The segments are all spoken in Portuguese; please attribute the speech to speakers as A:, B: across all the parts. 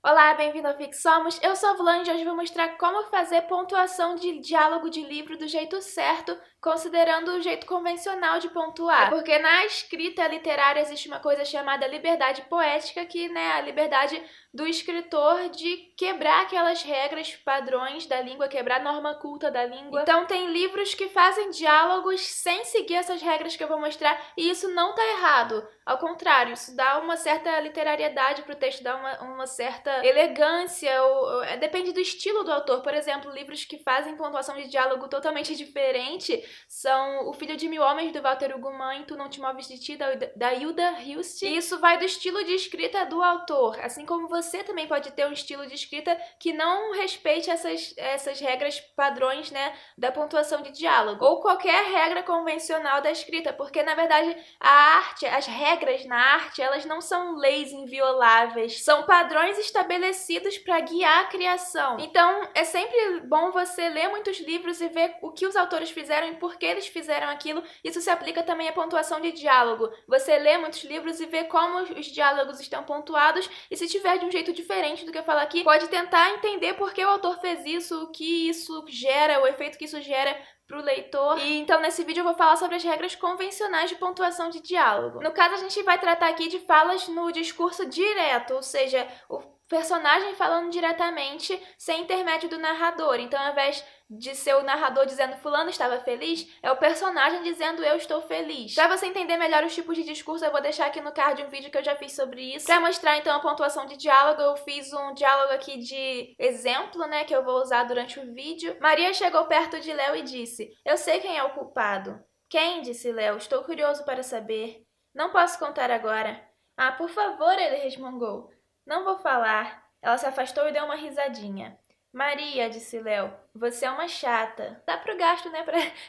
A: Olá, bem-vindo ao Fixomos. Eu sou a Vlange e hoje vou mostrar como fazer pontuação de diálogo de livro do jeito certo, considerando o jeito convencional de pontuar. Porque na escrita literária existe uma coisa chamada liberdade poética, que é a liberdade do escritor de quebrar aquelas regras, padrões da língua, quebrar a norma culta da língua. Então tem livros que fazem diálogos sem seguir essas regras que eu vou mostrar, e isso não tá errado. Ao contrário, isso dá uma certa literariedade pro texto, dá uma certa elegância, depende do estilo do autor. Por exemplo, livros que fazem pontuação de diálogo totalmente diferente são O Filho de Mil Homens, do Walter Hugo Mãe, Tu Não Te Moves de Ti, da Hilda Hilst. E isso vai do estilo de escrita do autor, assim como você também pode ter um estilo de escrita que não respeite essas regras padrões, da pontuação de diálogo, ou qualquer regra convencional da escrita, porque na verdade a arte, as regras na arte, elas não são leis invioláveis, são padrões estabelecidos para guiar a criação. Então é sempre bom você ler muitos livros e ver o que os autores fizeram e por que eles fizeram aquilo. Isso se aplica também à pontuação de diálogo. Você lê muitos livros e vê como os diálogos estão pontuados, e se tiver de um jeito diferente do que eu falo aqui, pode tentar entender por que o autor fez isso, o que isso gera, o efeito que isso gera pro leitor. E então nesse vídeo eu vou falar sobre as regras convencionais de pontuação de diálogo. No caso, a gente vai tratar aqui de falas no discurso direto, ou seja, o personagem falando diretamente, sem intermédio do narrador. Então, ao invés de ser o narrador dizendo fulano estava feliz, é o personagem dizendo eu estou feliz. Para você entender melhor os tipos de discurso, eu vou deixar aqui no card um vídeo que eu já fiz sobre isso. Para mostrar então a pontuação de diálogo, eu fiz um diálogo aqui de exemplo, que eu vou usar durante o vídeo. Maria chegou perto de Léo e disse: "Eu sei quem é o culpado." "Quem?" disse Léo. "Estou curioso para saber." "Não posso contar agora." "Ah, por favor," ele resmungou. "Não vou falar." Ela se afastou e deu uma risadinha. "Maria," disse Léo, "você é uma chata." Dá pro gasto,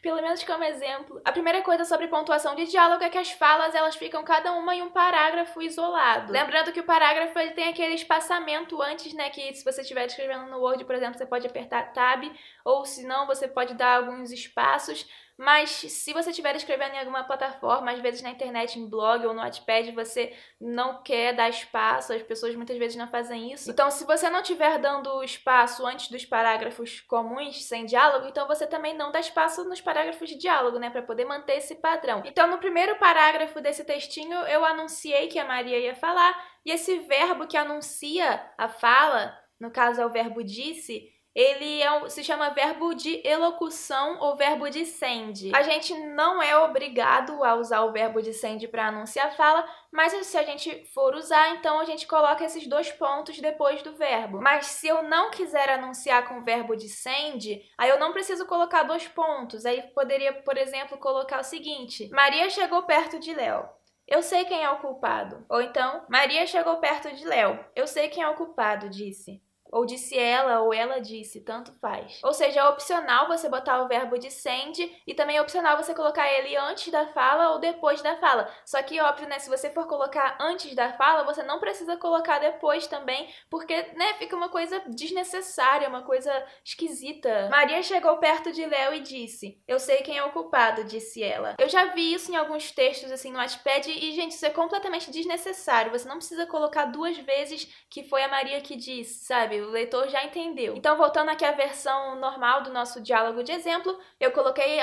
A: pelo menos como exemplo. A primeira coisa sobre pontuação de diálogo é que as falas, elas ficam cada uma em um parágrafo isolado. Lembrando que o parágrafo ele tem aquele espaçamento antes, que se você estiver escrevendo no Word, por exemplo, você pode apertar Tab, ou se não, você pode dar alguns espaços. Mas se você estiver escrevendo em alguma plataforma, às vezes na internet, em blog ou no Wattpad, você não quer dar espaço, as pessoas muitas vezes não fazem isso. Então, se você não estiver dando espaço antes dos parágrafos comuns, sem diálogo, então você também não dá espaço nos parágrafos de diálogo, para poder manter esse padrão. Então, no primeiro parágrafo desse textinho, eu anunciei que a Maria ia falar, e esse verbo que anuncia a fala, no caso é o verbo disse, ele se chama verbo de elocução ou verbo de sende. A gente não é obrigado a usar o verbo de sende para anunciar a fala, mas se a gente for usar, então a gente coloca esses dois pontos depois do verbo. Mas se eu não quiser anunciar com o verbo de sende, aí eu não preciso colocar dois pontos. Aí poderia, por exemplo, colocar o seguinte: Maria chegou perto de Léo. "Eu sei quem é o culpado." Ou então, Maria chegou perto de Léo. "Eu sei quem é o culpado," disse. Ou disse ela, ou ela disse, tanto faz. Ou seja, é opcional você botar o verbo de sende, e também é opcional você colocar ele antes da fala ou depois da fala. Só que, óbvio, se você for colocar antes da fala, você não precisa colocar depois também, porque, fica uma coisa desnecessária, uma coisa esquisita. Maria chegou perto de Léo e disse: "Eu sei quem é o culpado," disse ela. Eu já vi isso em alguns textos, assim, no Wattpad, e, gente, isso é completamente desnecessário. Você não precisa colocar duas vezes que foi a Maria que disse, sabe? O leitor já entendeu. Então, voltando aqui à versão normal do nosso diálogo de exemplo, eu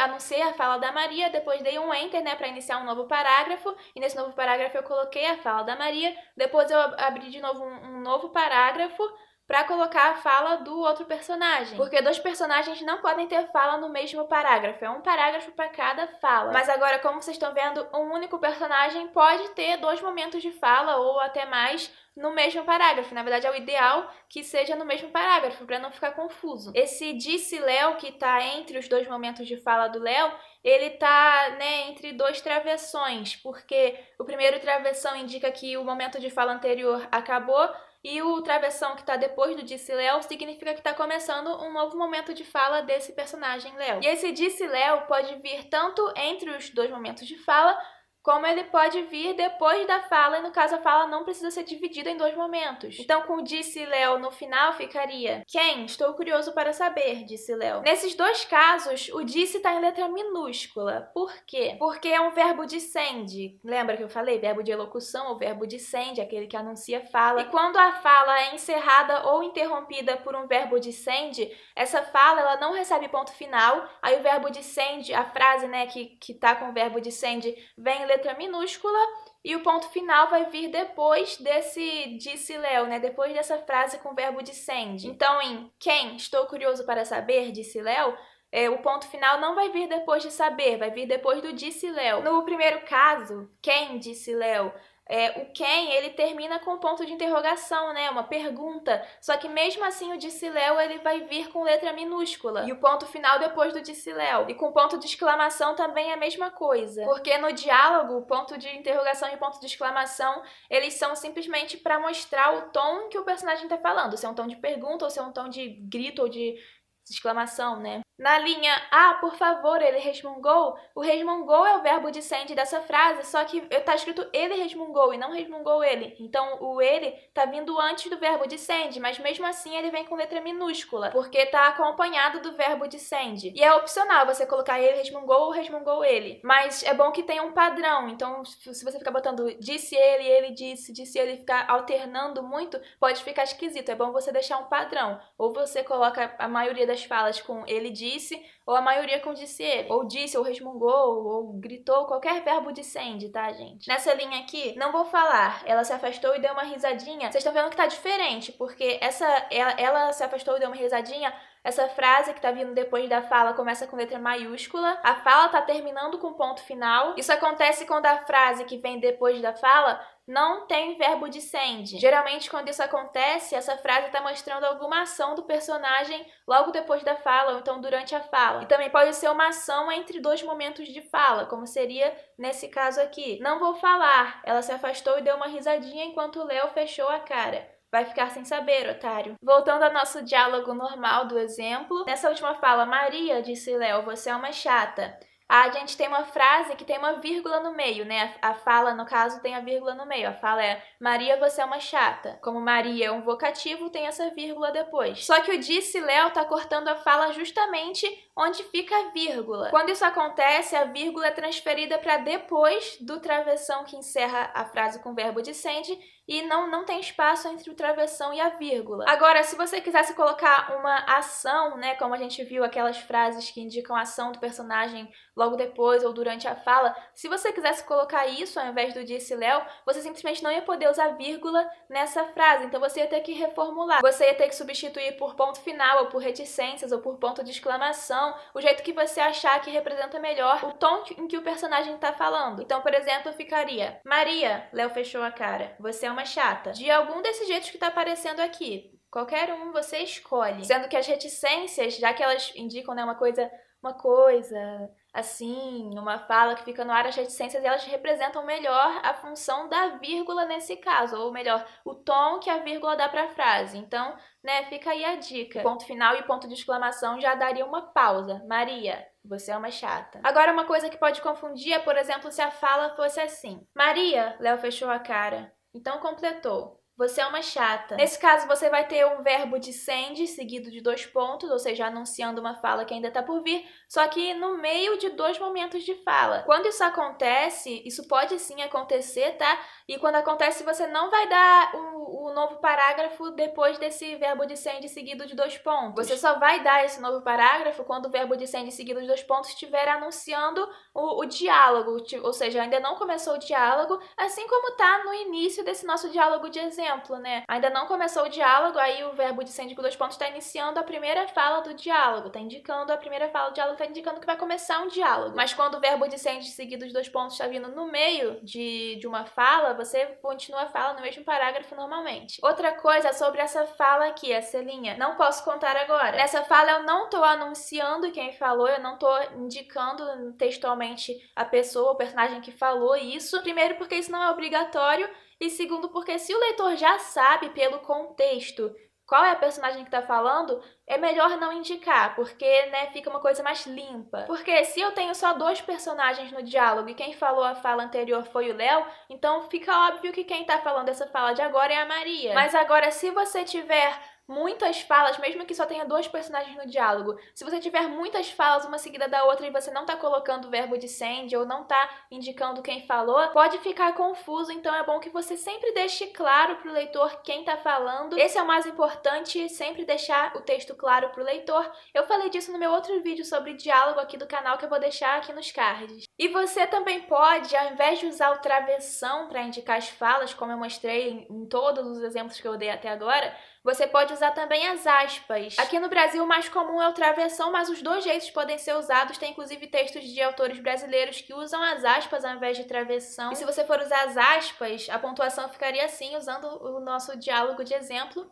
A: anunciei a fala da Maria, depois dei um Enter, para iniciar um novo parágrafo, e nesse novo parágrafo eu coloquei a fala da Maria, depois eu abri de novo um novo parágrafo para colocar a fala do outro personagem. Porque dois personagens não podem ter fala no mesmo parágrafo, é um parágrafo para cada fala. Mas agora, como vocês estão vendo, um único personagem pode ter dois momentos de fala, ou até mais, no mesmo parágrafo. Na verdade, é o ideal que seja no mesmo parágrafo, para não ficar confuso. Esse disse Léo, que tá entre os dois momentos de fala do Léo, ele tá, entre dois travessões, porque o primeiro travessão indica que o momento de fala anterior acabou, e o travessão que tá depois do disse Léo significa que tá começando um novo momento de fala desse personagem Léo. E esse disse Léo pode vir tanto entre os dois momentos de fala, como ele pode vir depois da fala, e no caso a fala não precisa ser dividida em dois momentos. Então, com disse Léo no final, ficaria: quem? Estou curioso para saber, disse Léo. Nesses dois casos, o disse está em letra minúscula. Por quê? Porque é um verbo dissende. Lembra que eu falei? Verbo de elocução ou verbo dissende, aquele que anuncia fala. E quando a fala é encerrada ou interrompida por um verbo dissende, essa fala ela não recebe ponto final. Aí o verbo dissende, a frase, né, que tá com o verbo dissende, vem em letra minúscula. E o ponto final vai vir depois desse disse Léo, né? Depois dessa frase com o verbo dissende. Então, em quem? Estou curioso para saber, disse Léo. O ponto final não vai vir depois de saber, vai vir depois do disse Léo. No primeiro caso, quem disse Léo? O quem, ele termina com ponto de interrogação, né? Uma pergunta. Só que mesmo assim o disse Léo, ele vai vir com letra minúscula. E o ponto final depois do disse Léo. E com ponto de exclamação também é a mesma coisa. Porque no diálogo, o ponto de interrogação e o ponto de exclamação, eles são simplesmente para mostrar o tom que o personagem está falando. Se é um tom de pergunta, ou se é um tom de grito ou de exclamação, né? Na linha, por favor, ele resmungou, o resmungou é o verbo dissende dessa frase, só que tá escrito ele resmungou e não resmungou ele. Então, o ele tá vindo antes do verbo dissende, mas mesmo assim ele vem com letra minúscula, porque tá acompanhado do verbo dissende. E é opcional você colocar ele resmungou ou resmungou ele. Mas é bom que tenha um padrão, então se você ficar botando disse ele disse ele, ficar alternando muito, pode ficar esquisito. É bom você deixar um padrão. Ou você coloca a maioria das falas com ele disse, ou a maioria com disse ele, ou disse, ou resmungou, ou gritou, qualquer verbo dissende, tá, gente? Nessa linha aqui, não vou falar, ela se afastou e deu uma risadinha. Vocês estão vendo que tá diferente, porque ela se afastou e deu uma risadinha. Essa frase que tá vindo depois da fala começa com letra maiúscula, a fala tá terminando com ponto final. Isso acontece quando a frase que vem depois da fala não tem verbo dissende. Geralmente, quando isso acontece, essa frase está mostrando alguma ação do personagem logo depois da fala, ou então durante a fala. E também pode ser uma ação entre dois momentos de fala, como seria nesse caso aqui. Não vou falar. Ela se afastou e deu uma risadinha enquanto o Léo fechou a cara. Vai ficar sem saber, otário. Voltando ao nosso diálogo normal do exemplo. Nessa última fala, Maria, disse Léo, você é uma chata. A gente tem uma frase que tem uma vírgula no meio, né? A fala, no caso, tem a vírgula no meio. A fala é Maria, você é uma chata. Como Maria é um vocativo, tem essa vírgula depois. Só que o disse Léo tá cortando a fala justamente onde fica a vírgula. Quando isso acontece, a vírgula é transferida para depois do travessão que encerra a frase com o verbo dissende e não tem espaço entre o travessão e a vírgula. Agora, se você quisesse colocar uma ação, né, como a gente viu aquelas frases que indicam a ação do personagem logo depois ou durante a fala, se você quisesse colocar isso ao invés do disse Léo, você simplesmente não ia poder usar vírgula nessa frase, então você ia ter que reformular. Você ia ter que substituir por ponto final, ou por reticências, ou por ponto de exclamação, o jeito que você achar que representa melhor o tom em que o personagem está falando. Então, por exemplo, ficaria Maria, Léo fechou a cara, você é uma chata. De algum desses jeitos que está aparecendo aqui. Qualquer um você escolhe. Sendo que as reticências, já que elas indicam, né, uma coisa assim, uma fala que fica no ar, as reticências, elas representam melhor a função da vírgula nesse caso, ou melhor, o tom que a vírgula dá para a frase. Então, né, fica aí a dica. O ponto final e o ponto de exclamação já daria uma pausa. Maria, você é uma chata. Agora, uma coisa que pode confundir é, por exemplo, se a fala fosse assim. Maria, Léo fechou a cara. Então completou. Você é uma chata. Nesse caso, você vai ter um verbo dissende seguido de dois pontos, ou seja, anunciando uma fala que ainda está por vir, só que no meio de dois momentos de fala. Quando isso acontece, isso pode sim acontecer, tá? E quando acontece, você não vai dar o novo parágrafo depois desse verbo dissende seguido de dois pontos. Você só vai dar esse novo parágrafo quando o verbo dissende seguido de dois pontos estiver anunciando o diálogo, ou seja, ainda não começou o diálogo, assim como tá no início desse nosso diálogo de exemplo, né? Ainda não começou o diálogo, aí o verbo dissende com dois pontos está iniciando a primeira fala do diálogo, está indicando a primeira fala do diálogo, está indicando que vai começar um diálogo. Mas quando o verbo dissende seguido de dois pontos está vindo no meio de uma fala, você continua a fala no mesmo parágrafo normalmente. Outra coisa sobre essa fala aqui, essa linha, não posso contar agora. Nessa fala eu não estou anunciando quem falou, eu não estou indicando textualmente a pessoa, o personagem que falou isso. Primeiro porque isso não é obrigatório, e segundo porque se o leitor já sabe pelo contexto qual é a personagem que tá falando, é melhor não indicar, porque, né, fica uma coisa mais limpa. Porque se eu tenho só 2 personagens no diálogo e quem falou a fala anterior foi o Léo, então fica óbvio que quem tá falando essa fala de agora é a Maria. Mas agora, se você tiver muitas falas, mesmo que só tenha 2 personagens no diálogo, se você tiver muitas falas uma seguida da outra e você não tá colocando o verbo de send ou não tá indicando quem falou, pode ficar confuso, então é bom que você sempre deixe claro pro leitor quem tá falando. Esse é o mais importante, sempre deixar o texto claro pro leitor. Eu falei disso no meu outro vídeo sobre diálogo aqui do canal, que eu vou deixar aqui nos cards. E você também pode, ao invés de usar o travessão para indicar as falas, como eu mostrei em todos os exemplos que eu dei até agora, você pode usar também as aspas. Aqui no Brasil o mais comum é o travessão, mas os 2 jeitos podem ser usados. Tem inclusive textos de autores brasileiros que usam as aspas ao invés de travessão. E se você for usar as aspas, a pontuação ficaria assim, usando o nosso diálogo de exemplo.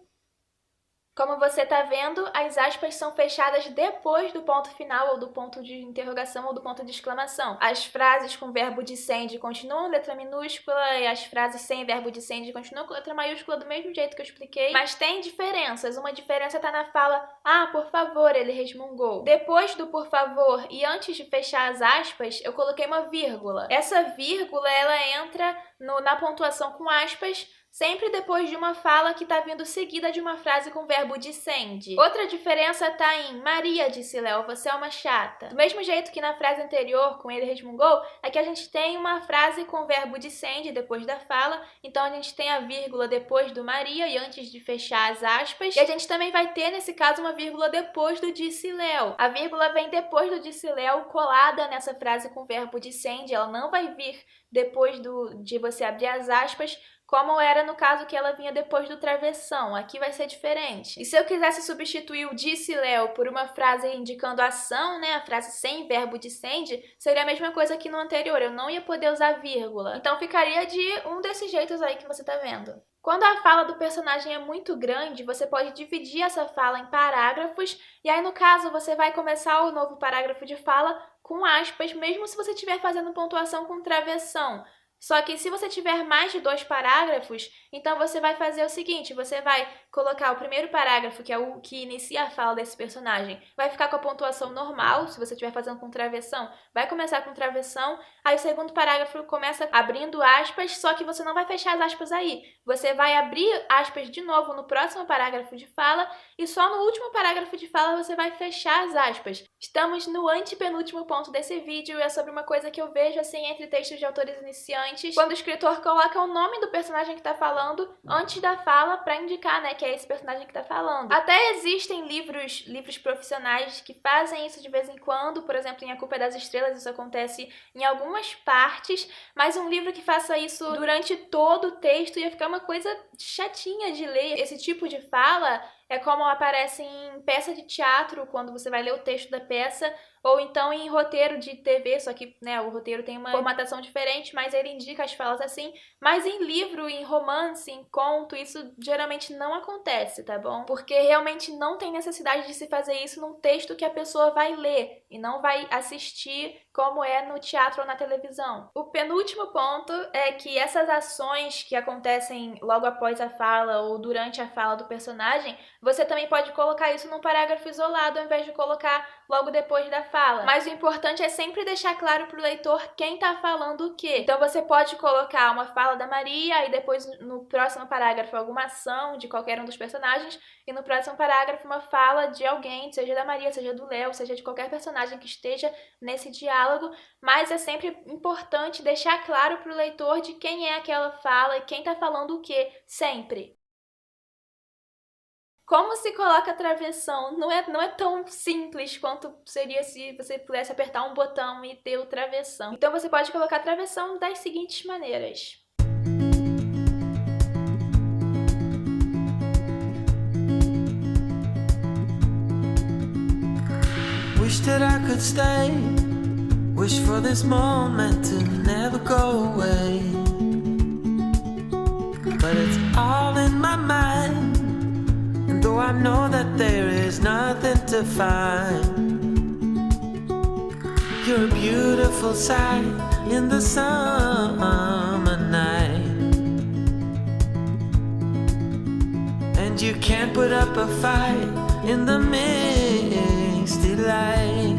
A: Como você tá vendo, as aspas são fechadas depois do ponto final, ou do ponto de interrogação, ou do ponto de exclamação. As frases com verbo de send continuam letra minúscula, e as frases sem verbo de send continuam com letra maiúscula do mesmo jeito que eu expliquei. Mas tem diferenças. Uma diferença tá na fala, ah, por favor, ele resmungou. Depois do por favor e antes de fechar as aspas, eu coloquei uma vírgula. Essa vírgula, ela entra na pontuação com aspas, sempre depois de uma fala que tá vindo seguida de uma frase com verbo de send. Outra diferença tá em Maria, disse Léo, você é uma chata. Do mesmo jeito que na frase anterior, com ele resmungou, aqui a gente tem uma frase com verbo de send depois da fala, então a gente tem a vírgula depois do Maria e antes de fechar as aspas. E a gente também vai ter, nesse caso, uma vírgula depois do disse Léo. A vírgula vem depois do disse Léo, colada nessa frase com verbo de send, ela não vai vir depois de você abrir as aspas, como era no caso que ela vinha depois do travessão. Aqui vai ser diferente. E se eu quisesse substituir o disse Léo por uma frase indicando ação, né, a frase sem verbo de send, seria a mesma coisa que no anterior, eu não ia poder usar vírgula. Então ficaria de um desses jeitos aí que você tá vendo. Quando a fala do personagem é muito grande, você pode dividir essa fala em parágrafos, e aí no caso você vai começar o novo parágrafo de fala com aspas, mesmo se você estiver fazendo pontuação com travessão. Só que se você tiver mais de 2 parágrafos, então você vai fazer o seguinte, você vai colocar o primeiro parágrafo, que é o que inicia a fala desse personagem, vai ficar com a pontuação normal, se você estiver fazendo com travessão, vai começar com travessão, aí o segundo parágrafo começa abrindo aspas, só que você não vai fechar as aspas aí, você vai abrir aspas de novo no próximo parágrafo de fala, e só no último parágrafo de fala você vai fechar as aspas. Estamos no antepenúltimo ponto desse vídeo, e é sobre uma coisa que eu vejo assim entre textos de autores iniciantes, quando o escritor coloca o nome do personagem que tá falando antes da fala para indicar, né, que é esse personagem que tá falando. Até existem livros profissionais que fazem isso de vez em quando, por exemplo, em A Culpa é das Estrelas isso acontece em algumas partes, mas um livro que faça isso durante todo o texto ia ficar uma coisa chatinha de ler. Esse tipo de fala é como aparece em peça de teatro, quando você vai ler o texto da peça, ou então em roteiro de TV, só que, né, o roteiro tem uma formatação diferente, mas ele indica as falas assim. Mas em livro, em romance, em conto, isso geralmente não acontece, tá bom? Porque realmente não tem necessidade de se fazer isso num texto que a pessoa vai ler e não vai assistir como é no teatro ou na televisão. O penúltimo ponto é que essas ações que acontecem logo após a fala ou durante a fala do personagem, você também pode colocar isso num parágrafo isolado ao invés de colocar logo depois da fala. Mas o importante é sempre deixar claro pro leitor quem tá falando o quê. Então você pode colocar uma fala da Maria e depois no próximo parágrafo alguma ação de qualquer um dos personagens e no próximo parágrafo uma fala de alguém, seja da Maria, seja do Léo, seja de qualquer personagem que esteja nesse diálogo, mas é sempre importante deixar claro pro leitor de quem é aquela fala e quem tá falando o quê, sempre. Como se coloca a travessão? Não é tão simples quanto seria se você pudesse apertar um botão e ter o travessão. Então você pode colocar a travessão das seguintes maneiras. Wish that I could stay. Wish for this moment to never go away. But it's all in my mind. Though I know that there is nothing to find. You're a beautiful sight in the summer night. And
B: And you can't put up a fight in the misty light.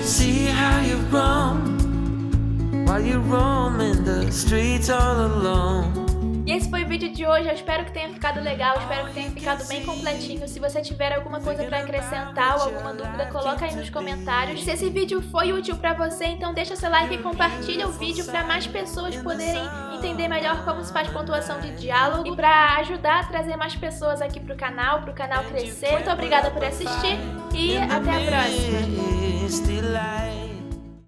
B: See how you've grown while you roam in the streets all alone.
A: E esse foi o vídeo de hoje, eu espero que tenha ficado legal, espero que tenha ficado bem completinho. Se você tiver alguma coisa pra acrescentar ou alguma dúvida, coloca aí nos comentários. Se esse vídeo foi útil pra você, então deixa seu like e compartilha o vídeo pra mais pessoas poderem entender melhor como se faz pontuação de diálogo e pra ajudar a trazer mais pessoas aqui pro canal crescer. Muito obrigada por assistir e até a próxima!